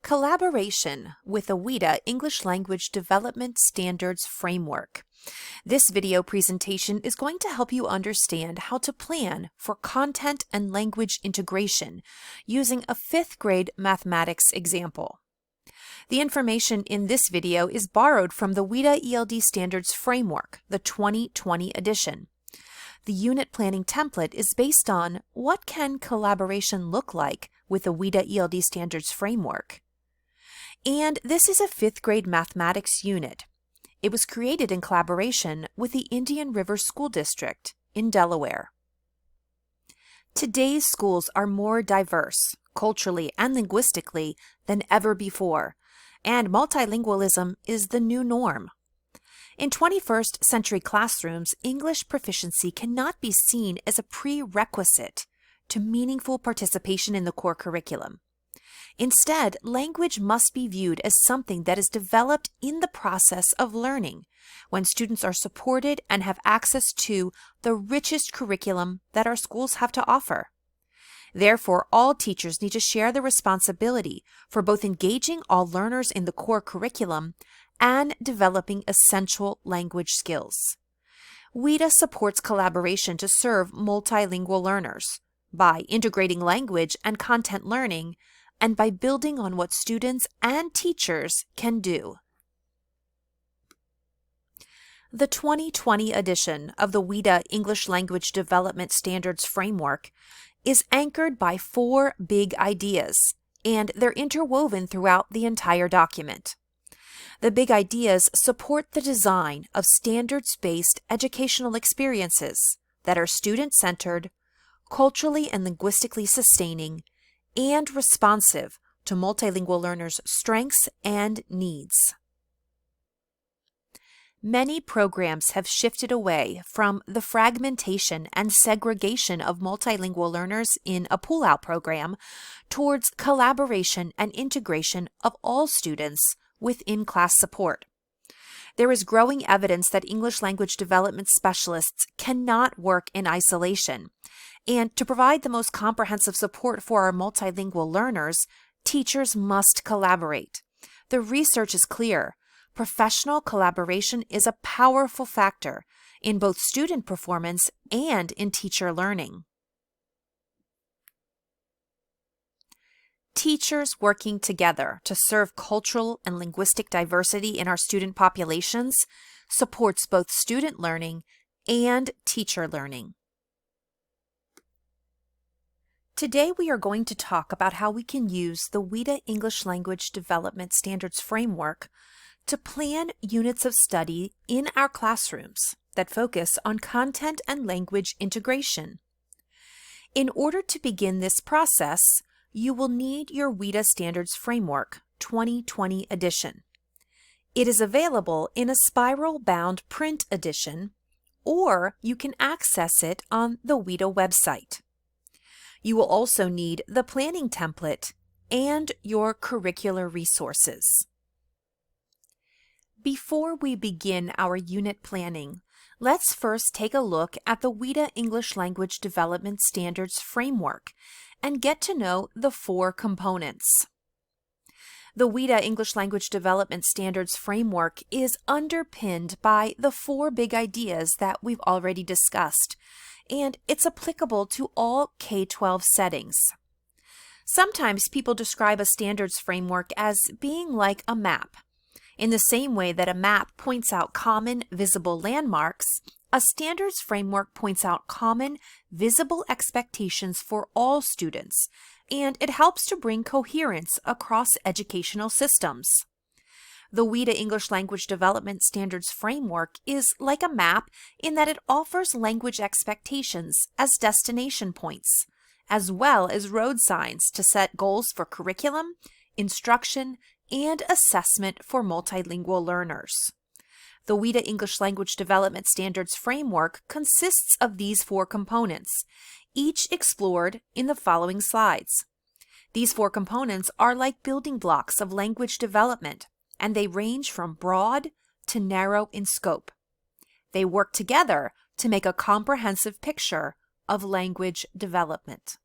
Collaboration with the WIDA English Language Development Standards Framework. This video presentation is going to help you understand how to plan for content and language integration using a 5th grade mathematics example. The information in this video is borrowed from the WIDA ELD Standards Framework, the 2020 edition. The unit planning template is based on what can collaboration look like with the WIDA ELD Standards Framework. And this is a 5th grade mathematics unit. It was created in collaboration with the Indian River School District in Delaware. Today's schools are more diverse, culturally and linguistically, than ever before, and multilingualism is the new norm. In 21st century classrooms, English proficiency cannot be seen as a prerequisite to meaningful participation in the core curriculum. Instead, language must be viewed as something that is developed in the process of learning, when students are supported and have access to the richest curriculum that our schools have to offer. Therefore, all teachers need to share the responsibility for both engaging all learners in the core curriculum and developing essential language skills. WIDA supports collaboration to serve multilingual learners by integrating language and content learning and by building on what students and teachers can do. The 2020 edition of the WIDA English Language Development Standards Framework is anchored by 4 big ideas, and they're interwoven throughout the entire document. The big ideas support the design of standards-based educational experiences that are student-centered, culturally and linguistically sustaining, and responsive to multilingual learners' strengths and needs. Many programs have shifted away from the fragmentation and segregation of multilingual learners in a pull-out program towards collaboration and integration of all students with in-class support. There is growing evidence that English language development specialists cannot work in isolation, and to provide the most comprehensive support for our multilingual learners, teachers must collaborate. The research is clear. Professional collaboration is a powerful factor in both student performance and in teacher learning. Teachers working together to serve cultural and linguistic diversity in our student populations supports both student learning and teacher learning. Today we are going to talk about how we can use the WIDA English Language Development Standards Framework to plan units of study in our classrooms that focus on content and language integration. In order to begin this process, you will need your WIDA Standards Framework 2020 edition. It is available in a spiral-bound print edition, or you can access it on the WIDA website. You will also need the planning template and your curricular resources. Before we begin our unit planning, let's first take a look at the WIDA English Language Development Standards Framework and get to know the 4 components. The WIDA English Language Development Standards Framework is underpinned by the 4 big ideas that we've already discussed, and it's applicable to all K-12 settings. Sometimes people describe a standards framework as being like a map. In the same way that a map points out common, visible landmarks, a standards framework points out common, visible expectations for all students, and it helps to bring coherence across educational systems. The WIDA English Language Development Standards Framework is like a map in that it offers language expectations as destination points, as well as road signs to set goals for curriculum, instruction, and assessment for multilingual learners. The WIDA English Language Development Standards Framework consists of these 4 components, each explored in the following slides. These 4 components are like building blocks of language development, and they range from broad to narrow in scope. They work together to make a comprehensive picture of language development.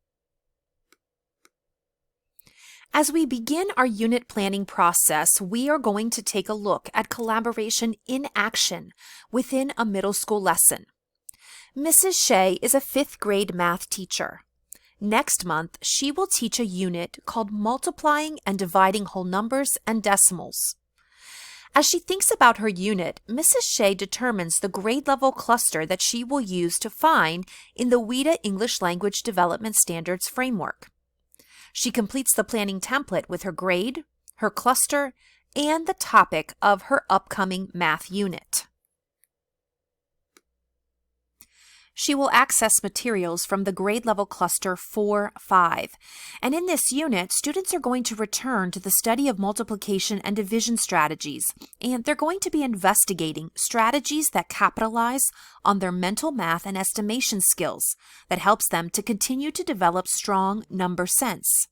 As we begin our unit planning process, we are going to take a look at collaboration in action within a middle school lesson. Mrs. Shea is a 5th grade math teacher. Next month, she will teach a unit called Multiplying and Dividing Whole Numbers and Decimals. As she thinks about her unit, Mrs. Shea determines the grade level cluster that she will use to find in the WIDA English Language Development Standards framework. She completes the planning template with her grade, her cluster, and the topic of her upcoming math unit. She will access materials from the grade level cluster 4-5. And in this unit, students are going to return to the study of multiplication and division strategies, and they're going to be investigating strategies that capitalize on their mental math and estimation skills that helps them to continue to develop strong number sense.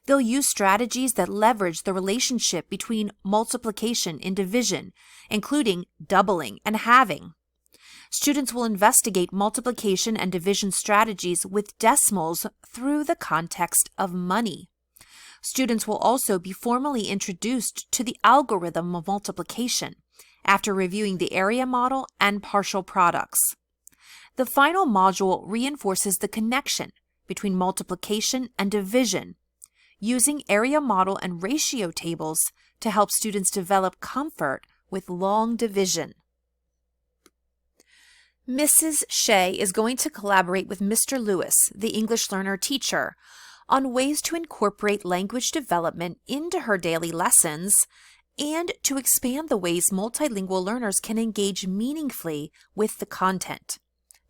They'll use strategies that leverage the relationship between multiplication and division, including doubling and halving. Students will investigate multiplication and division strategies with decimals through the context of money. Students will also be formally introduced to the algorithm of multiplication after reviewing the area model and partial products. The final module reinforces the connection between multiplication and division, using area model and ratio tables to help students develop comfort with long division. Mrs. Shea is going to collaborate with Mr. Lewis, the English learner teacher, on ways to incorporate language development into her daily lessons and to expand the ways multilingual learners can engage meaningfully with the content.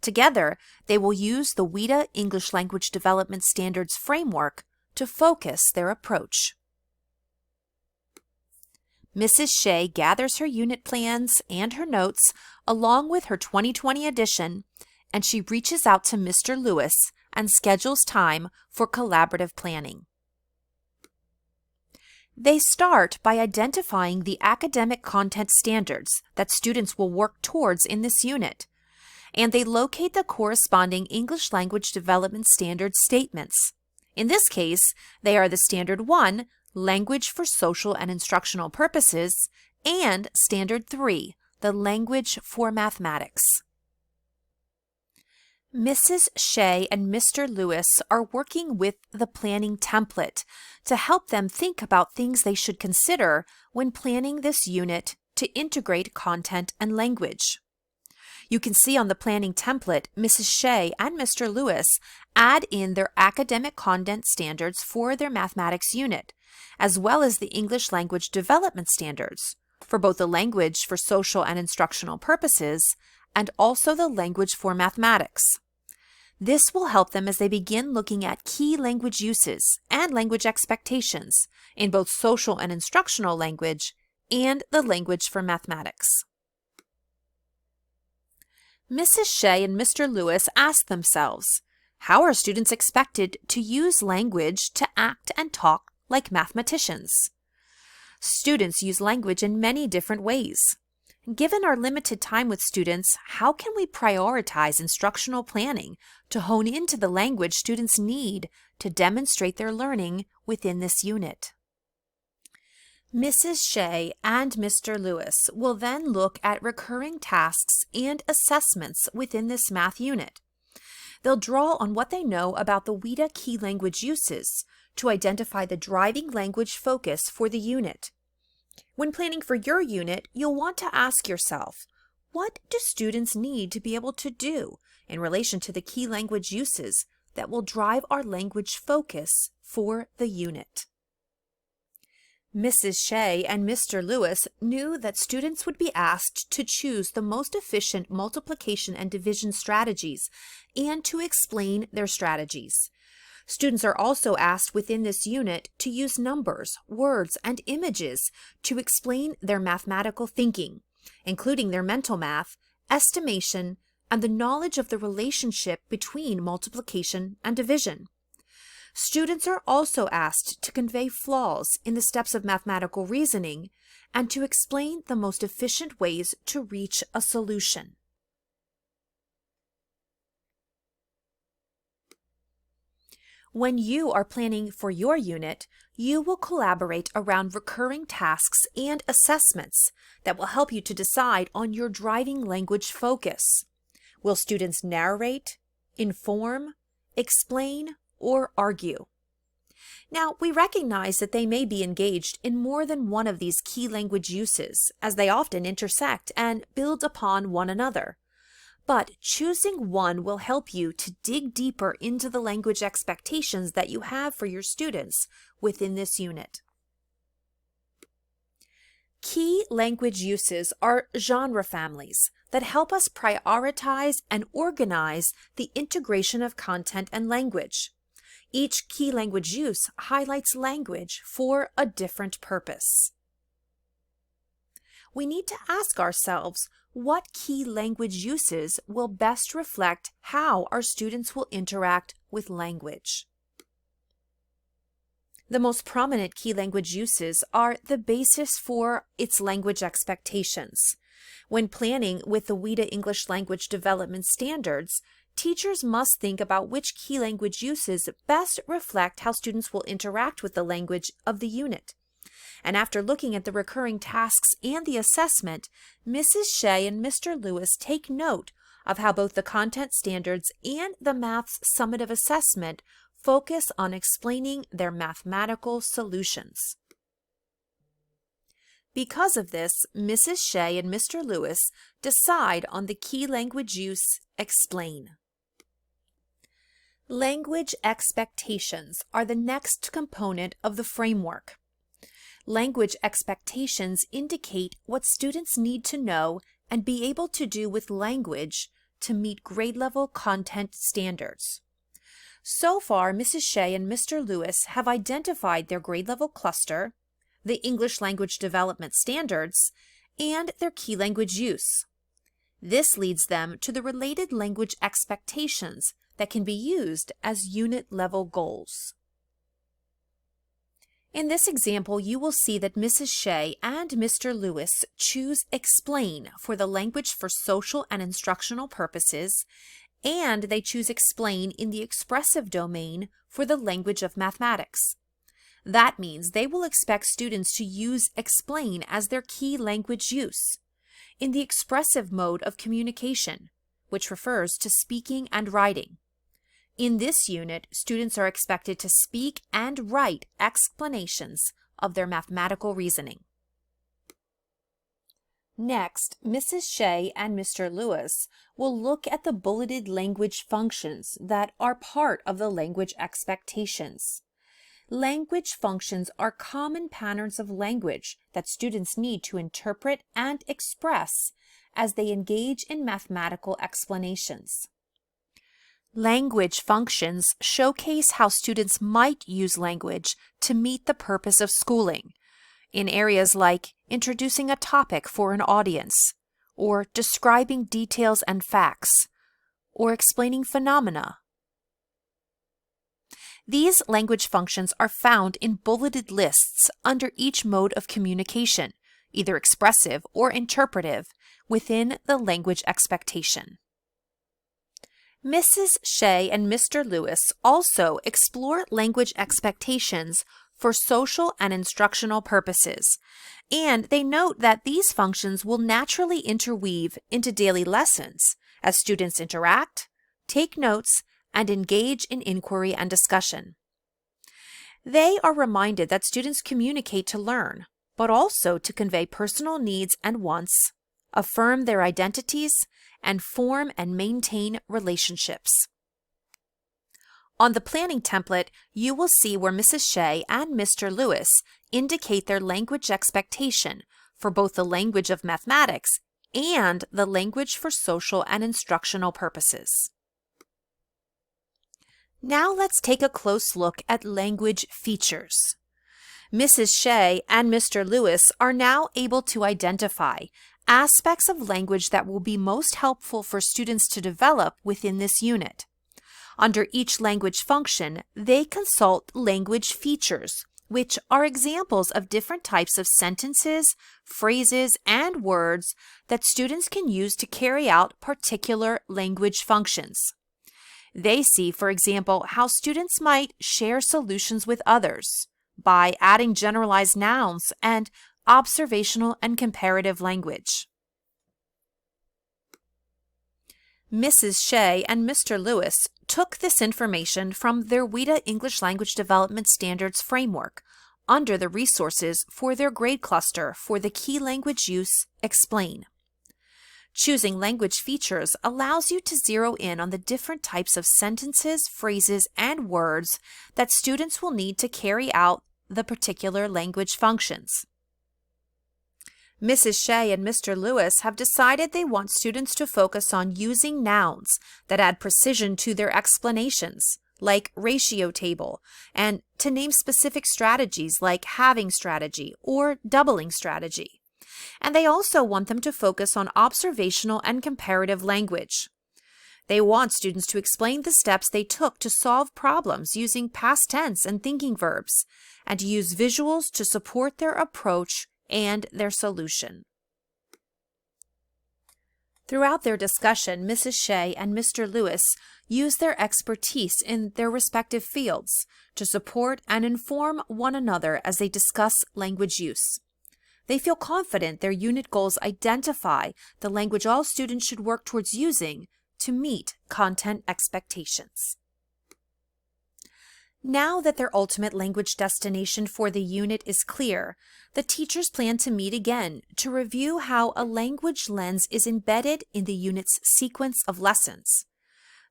Together, they will use the WIDA English Language Development Standards framework to focus their approach. Mrs. Shea gathers her unit plans and her notes along with her 2020 edition, and she reaches out to Mr. Lewis and schedules time for collaborative planning. They start by identifying the academic content standards that students will work towards in this unit, and they locate the corresponding English Language Development Standards statements. In this case, they are the Standard 1, Language for Social and Instructional Purposes, and Standard 3, the Language for Mathematics. Mrs. Shea and Mr. Lewis are working with the planning template to help them think about things they should consider when planning this unit to integrate content and language. You can see on the planning template, Mrs. Shea and Mr. Lewis add in their academic content standards for their mathematics unit, as well as the English Language Development Standards for both the Language for Social and Instructional Purposes and also the Language for Mathematics. This will help them as they begin looking at key language uses and language expectations in both social and instructional language and the Language for Mathematics. Mrs. Shea and Mr. Lewis ask themselves, how are students expected to use language to act and talk like mathematicians? Students use language in many different ways. Given our limited time with students, how can we prioritize instructional planning to hone into the language students need to demonstrate their learning within this unit? Mrs. Shea and Mr. Lewis will then look at recurring tasks and assessments within this math unit. They'll draw on what they know about the WIDA key language uses to identify the driving language focus for the unit. When planning for your unit, you'll want to ask yourself, what do students need to be able to do in relation to the key language uses that will drive our language focus for the unit? Mrs. Shea and Mr. Lewis knew that students would be asked to choose the most efficient multiplication and division strategies and to explain their strategies. Students are also asked within this unit to use numbers, words, and images to explain their mathematical thinking, including their mental math, estimation, and the knowledge of the relationship between multiplication and division. Students are also asked to convey flaws in the steps of mathematical reasoning and to explain the most efficient ways to reach a solution. When you are planning for your unit, you will collaborate around recurring tasks and assessments that will help you to decide on your driving language focus. Will students narrate, inform, explain, or argue? Now, we recognize that they may be engaged in more than one of these key language uses, as they often intersect and build upon one another. But choosing one will help you to dig deeper into the language expectations that you have for your students within this unit. Key language uses are genre families that help us prioritize and organize the integration of content and language. Each key language use highlights language for a different purpose. We need to ask ourselves what key language uses will best reflect how our students will interact with language. The most prominent key language uses are the basis for its language expectations. When planning with the WIDA English Language Development Standards, teachers must think about which key language uses best reflect how students will interact with the language of the unit. And after looking at the recurring tasks and the assessment, Mrs. Shea and Mr. Lewis take note of how both the content standards and the maths summative assessment focus on explaining their mathematical solutions. Because of this, Mrs. Shea and Mr. Lewis decide on the key language use, explain. Language expectations are the next component of the framework. Language expectations indicate what students need to know and be able to do with language to meet grade-level content standards. So far, Mrs. Shea and Mr. Lewis have identified their grade-level cluster, the English Language Development Standards, and their key language use. This leads them to the related language expectations that can be used as unit-level goals. In this example, you will see that Mrs. Shea and Mr. Lewis choose explain for the language for social and instructional purposes, and they choose explain in the expressive domain for the language of mathematics. That means they will expect students to use explain as their key language use in the expressive mode of communication, which refers to speaking and writing. In this unit, students are expected to speak and write explanations of their mathematical reasoning. Next, Mrs. Shea and Mr. Lewis will look at the bulleted language functions that are part of the language expectations. Language functions are common patterns of language that students need to interpret and express as they engage in mathematical explanations. Language functions showcase how students might use language to meet the purpose of schooling in areas like introducing a topic for an audience, or describing details and facts, or explaining phenomena. These language functions are found in bulleted lists under each mode of communication, either expressive or interpretive, within the language expectation. Mrs. Shea and Mr. Lewis also explore language expectations for social and instructional purposes, and they note that these functions will naturally interweave into daily lessons as students interact, take notes, and engage in inquiry and discussion. They are reminded that students communicate to learn, but also to convey personal needs and wants, affirm their identities, and form and maintain relationships. On the planning template, you will see where Mrs. Shea and Mr. Lewis indicate their language expectation for both the language of mathematics and the language for social and instructional purposes. Now let's take a close look at language features. Mrs. Shea and Mr. Lewis are now able to identify aspects of language that will be most helpful for students to develop within this unit. Under each language function, they consult language features, which are examples of different types of sentences, phrases, and words that students can use to carry out particular language functions. They see, for example, how students might share solutions with others by adding generalized nouns and observational and comparative language. Mrs. Shea and Mr. Lewis took this information from their WIDA English Language Development Standards framework under the resources for their grade cluster for the key language use Explain. Choosing language features allows you to zero in on the different types of sentences, phrases, and words that students will need to carry out the particular language functions. Mrs. Shea and Mr. Lewis have decided they want students to focus on using nouns that add precision to their explanations, like ratio table, and to name specific strategies like halving strategy or doubling strategy. And they also want them to focus on observational and comparative language. They want students to explain the steps they took to solve problems using past tense and thinking verbs, and to use visuals to support their approach and their solution. Throughout their discussion, Mrs. Shea and Mr. Lewis use their expertise in their respective fields to support and inform one another as they discuss language use. They feel confident their unit goals identify the language all students should work towards using to meet content expectations. Now that their ultimate language destination for the unit is clear, the teachers plan to meet again to review how a language lens is embedded in the unit's sequence of lessons.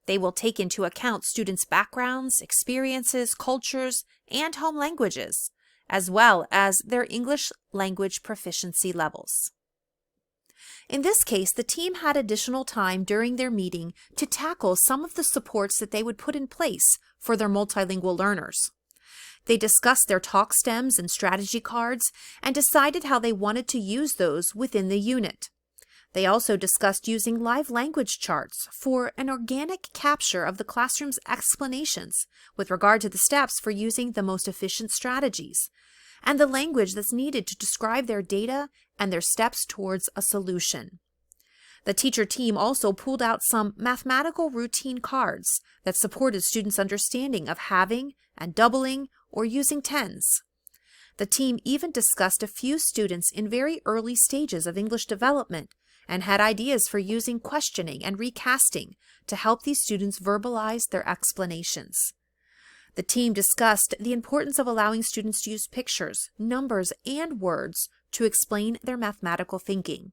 They will take into account students' backgrounds, experiences, cultures, and home languages, as well as their English language proficiency levels. In this case, the team had additional time during their meeting to tackle some of the supports that they would put in place for their multilingual learners. They discussed their talk stems and strategy cards and decided how they wanted to use those within the unit. They also discussed using live language charts for an organic capture of the classroom's explanations with regard to the steps for using the most efficient strategies, and the language that's needed to describe their data and their steps towards a solution. The teacher team also pulled out some mathematical routine cards that supported students' understanding of halving and doubling or using tens. The team even discussed a few students in very early stages of English development and had ideas for using questioning and recasting to help these students verbalize their explanations. The team discussed the importance of allowing students to use pictures, numbers, and words to explain their mathematical thinking.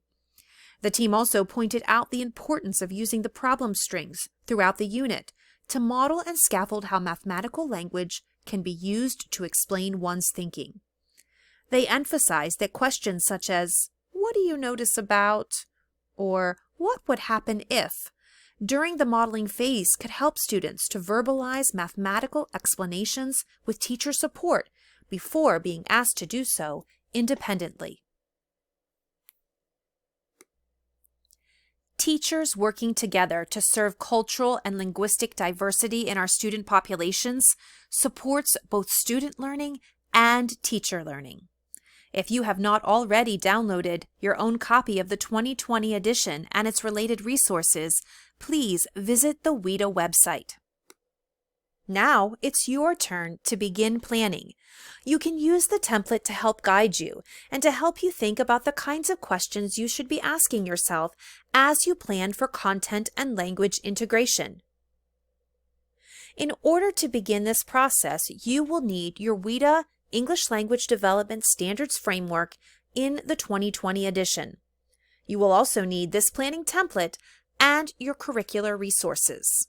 The team also pointed out the importance of using the problem strings throughout the unit to model and scaffold how mathematical language can be used to explain one's thinking. They emphasized that questions such as, "What do you notice about?" or "What would happen if?" during the modeling phase could help students to verbalize mathematical explanations with teacher support before being asked to do so independently. Teachers working together to serve cultural and linguistic diversity in our student populations supports both student learning and teacher learning. If you have not already downloaded your own copy of the 2020 edition and its related resources, please visit the WIDA website. Now it's your turn to begin planning. You can use the template to help guide you and to help you think about the kinds of questions you should be asking yourself as you plan for content and language integration. In order to begin this process, you will need your WIDA English Language Development Standards Framework in the 2020 edition. You will also need this planning template and your curricular resources.